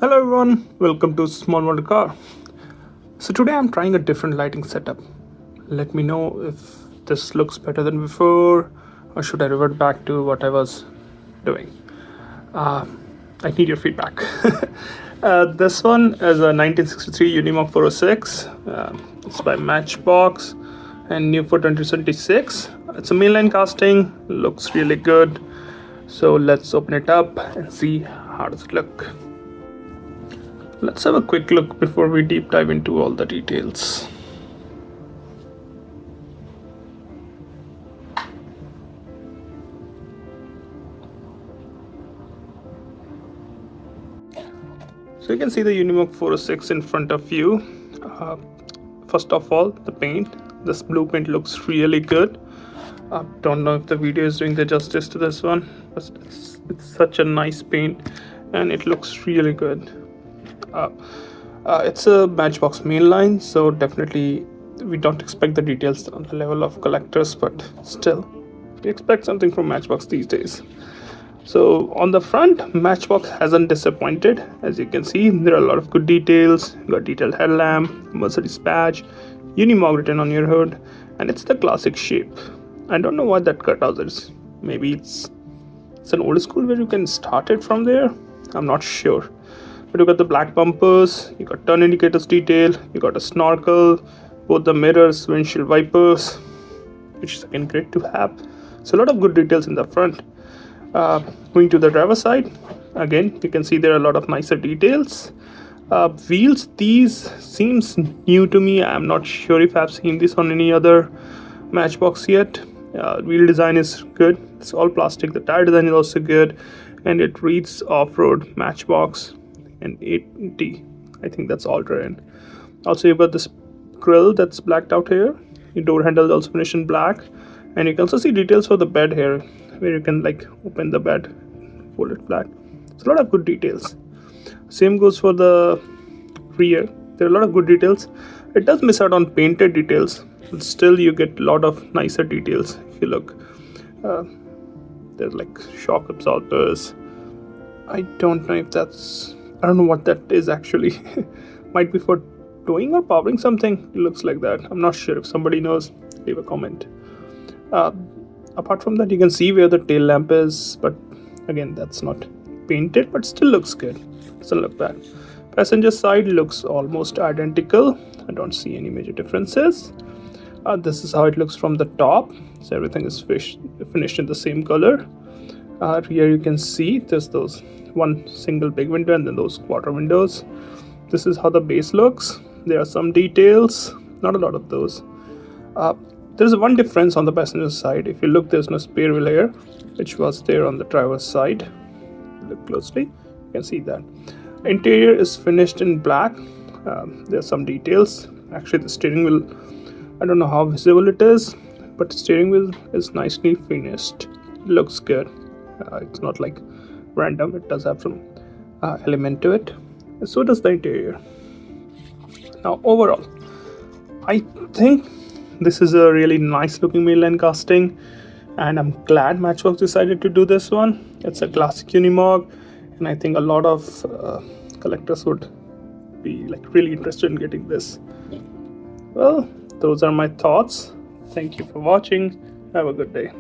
Hello everyone, welcome to smallmodelcar. So today I'm trying a different lighting setup. Let me know if this looks better than before or should I revert back to what I was doing. I need your feedback. This one is a 1963 Unimog 406. It's by Matchbox and new for 2026. It's a mainline casting, looks really good. So let's open it up and see how does it look. Let's have a quick look before we deep dive into all the details. So you can see the Unimog 406 in front of you. First of all, the paint. This blue paint looks really good. Don't know if the video is doing the justice to this one, but it's such a nice paint and it looks really good. It's a Matchbox mainline, so definitely we don't expect the details on the level of collectors, but still we expect something from Matchbox these days. So on the front, Matchbox hasn't disappointed. As you can see, there are a lot of good details. You got detailed headlamp, Mercedes badge, Unimog written on your hood, and it's the classic shape. I don't know what that cutout is. Maybe it's an old school where you can start it from there. I'm not sure. But you got the black bumpers, you got turn indicators detail, you got a snorkel, both the mirrors, windshield wipers, which is again great to have. So a lot of good details in the front. Going to the driver's side, again you can see there are a lot of nicer details. Wheels, these seems new to me. I'm not sure if I've seen this on any other Matchbox yet. Wheel design is good. It's all plastic. The tire design is also good, and it reads off-road Matchbox and 80. I think that's all terrain. Also, you've got this grill that's blacked out here. Your door handle is also finished in black, and you can also see details for the bed here, where you can like open the bed, fold it flat. It's a lot of good details. Same goes for the rear. There are a lot of good details. It does miss out on painted details, but still you get a lot of nicer details if you look. There's like shock absorbers. I don't know if that's, I don't know what that is actually. Might be for towing or powering something. It looks like that. I'm not sure. If somebody knows, leave a comment. Apart from that, you can see where the tail lamp is, but again, that's not painted, but still looks good. Doesn't look bad. Passenger side looks almost identical. I don't see any major differences. This is how it looks from the top. So everything is finished in the same color. Here you can see there's those one single big window and then those quarter windows. This is how the base looks. There are some details, not a lot of those. There's one difference on the passenger side. If you look, there's no spare wheel here, which was there on the driver's side. Look closely, you can see that. Interior is finished in black. There's some details. Actually, the steering wheel, I don't know how visible it is, but the steering wheel is nicely finished. It looks good. It's not like random. It does have some element to it. And so does the interior. Now overall, I think this is a really nice looking mainline casting, and I'm glad Matchbox decided to do this one. It's a classic Unimog, and I think a lot of collectors would be like really interested in getting this. Well, those are my thoughts. Thank you for watching. Have a good day.